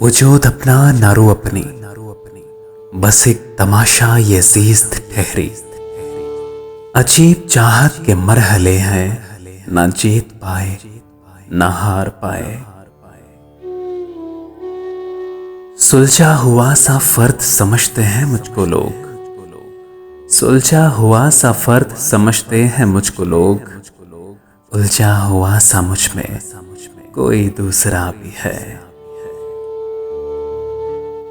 वजूद अपना नारो अपनी, बस एक तमाशा ये जीस्त ठहरी। अजीब चाहत के मरहले हैं, ना जीत पाए ना हार पाए। सुलझा हुआ सा फर्द समझते हैं मुझको लोग, सुलझा हुआ सा फर्द समझते हैं मुझको लोग। उलझा हुआ सा मुझ में कोई दूसरा भी है।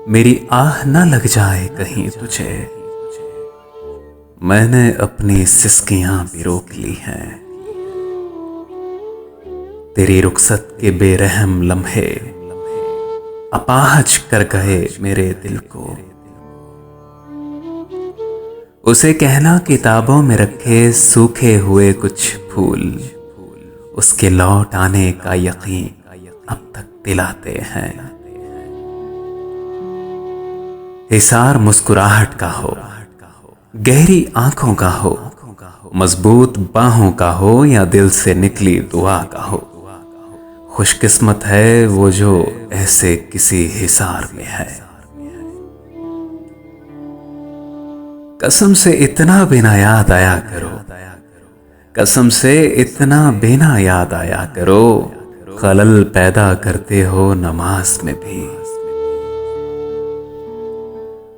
मेरी आह ना लग जाए कहीं तुझे, मैंने अपनी सिसकियां भी रोक ली हैं। तेरी रुखसत के बेरहम लम्हे अपाहज कर गए मेरे दिल को। उसे कहना किताबों में रखे सूखे हुए कुछ फूल, उसके लौट आने का यकीन अब तक दिलाते हैं। हिसार मुस्कुराहट का हो, गहरी आंखों का हो, मजबूत बाहों का हो या दिल से निकली दुआ का हो। खुशकिस्मत है वो जो ऐसे किसी हिसार में है। कसम से इतना बिना याद आया करो, कसम से इतना बिना याद आया करो। खलल पैदा करते हो नमाज में भी।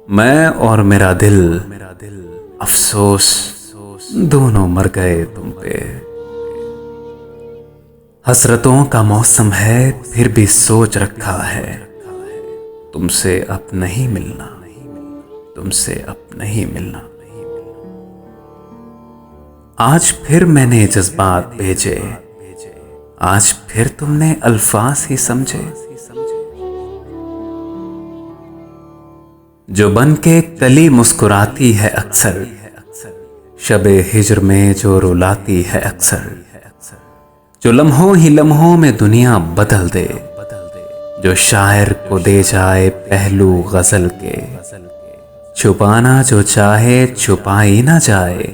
मैं और मेरा दिल अफसोस दोनों मर गए तुम पे। हसरतों का मौसम है फिर भी सोच रखा है, तुमसे अब नहीं मिलना, तुमसे अब नहीं मिलना। आज फिर मैंने जज्बात भेजे, आज फिर तुमने अल्फाज ही समझे। जो बन के कली मुस्कुराती है अक्सर, शबे हिज्र में जो रुलाती है अक्सर। जो लम्हों ही लम्हों में दुनिया बदल दे, जो शायर को दे जाए पहलू गजल के। छुपाना जो चाहे छुपाई ना जाए,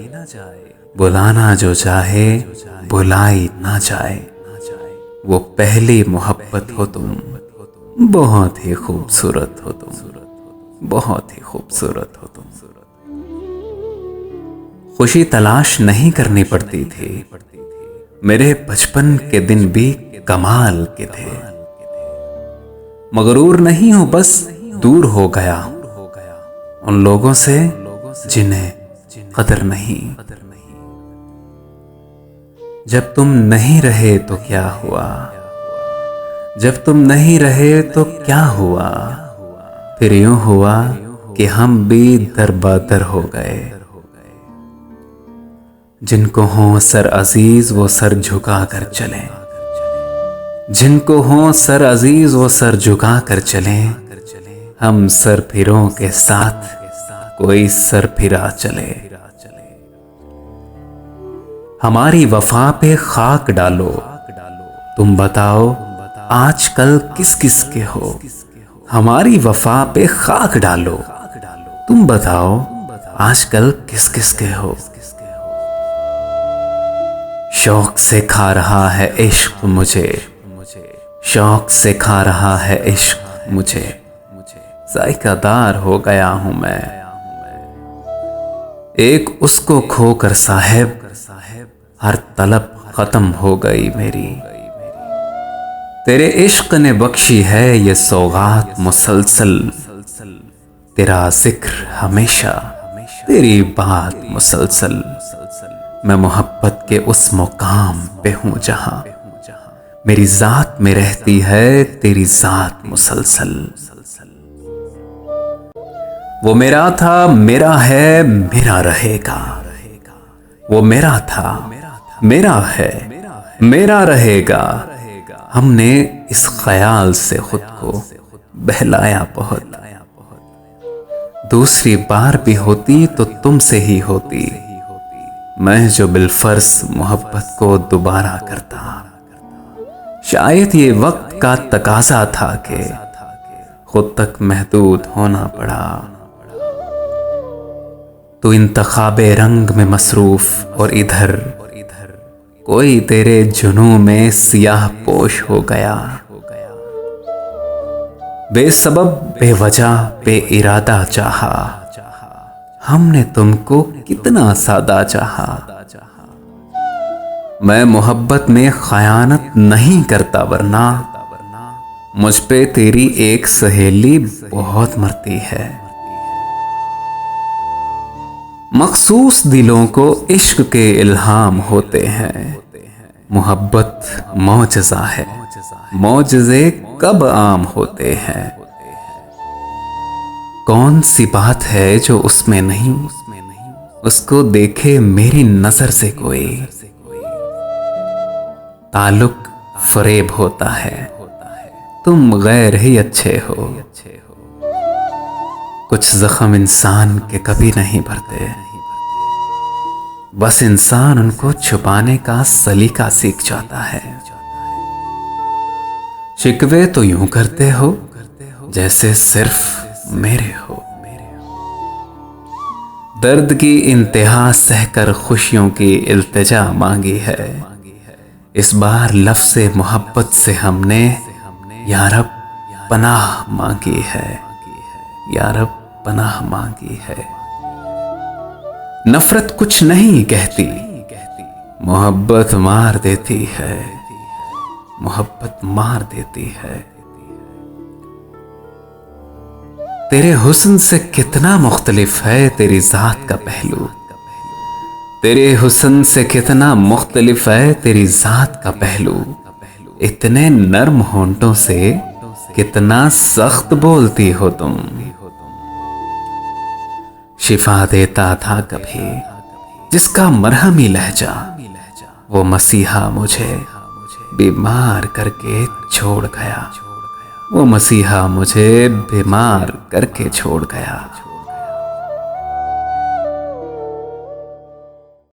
बुलाना जो चाहे बुलाई ना जाए। वो पहली मोहब्बत हो तुम, बहुत ही खूबसूरत हो तुम, बहुत ही खूबसूरत हो तुम। खुशी तलाश नहीं करनी पड़ती थी, मेरे बचपन के दिन भी कमाल के थे। मगरूर नहीं हो बस दूर हो गया उन लोगों से जिन्हें कदर नहीं। जब तुम नहीं रहे तो क्या हुआ, जब तुम नहीं रहे तो क्या हुआ। फिर यूं हुआ कि हम भी दरबादर हो गए। जिनको हो सर अजीज वो सर झुका कर चले, जिनको हो सर अजीज वो सर झुका कर चले। हम सर फिरों के साथ कोई सर फिरा चले। हमारी वफा पे खाक डालो, तुम बताओ आजकल किस किस के हो। हमारी वफा पे खाक डालो, तुम बताओ आजकल किस किस के हो। शौक से खा रहा है इश्क मुझे, शौक से खा रहा है इश्क मुझे। जायकादार हो गया हूं मैं, एक उसको खोकर साहेब हर तलब खत्म हो गई मेरी। तेरे इश्क ने बख्शी है ये सौगात मुसलसल, तेरा जिक्र हमेशा तेरी बात मुसलसल। मैं मोहब्बत के उस मुकाम पे हूं जहां मेरी जात में रहती है तेरी जात मुसलसल। वो मेरा था मेरा है मेरा रहेगा, वो मेरा था मेरा है मेरा रहेगा। हमने इस ख्याल से खुद को बहलाया बहुत। दूसरी बार भी होती तो तुमसे ही होती, मैं जो बिलफर्ज मोहब्बत को दोबारा करता। शायद ये वक्त का तकाजा था कि खुद तक महदूद होना पड़ा। तो इंतखाबे रंग में मसरूफ और इधर कोई तेरे जुनून में सियाह पोश हो गया। बेसबब बेवजह बेइरादा चाहा, हमने तुमको कितना सादा चाहा। मैं मोहब्बत में खयानत नहीं करता वरना मुझ पे तेरी एक सहेली बहुत मरती है। मखसूस दिलों को इश्क के इल्हाम होते हैं, मोहब्बत मौजज़ा है, मौजज़े कब आम होते हैं। कौन सी बात है जो उसमें नहीं, उसको देखे मेरी नजर से कोई। ताल्लुक फरेब होता है, तुम गैर ही अच्छे हो। कुछ जख्म इंसान के कभी नहीं भरते, बस इंसान उनको छुपाने का सलीका सीख जाता है। शिकवे तो यूं करते हो जैसे सिर्फ मेरे हो। दर्द की इंतहा सहकर खुशियों की इल्तिजा मांगी है। इस बार लफ्ज़े मोहब्बत से हमने या रब पनाह मांगी है, या रब पनाह मांगी है। नफरत कुछ नहीं कहती, मोहब्बत मार देती है, मोहब्बत मार देती है। तेरे हुस्न से कितना मुख्तलिफ है तेरी जात का पहलू, तेरे हुस्न से कितना मुख्तलिफ है तेरी जात का पहलू। इतने नर्म होंठों से कितना सख्त बोलती हो तुम। शिफा देता था कभी जिसका मरहमी लहजा, वो मसीहा मुझे बीमार करके छोड़ गया, वो मसीहा मुझे बीमार करके छोड़ गया।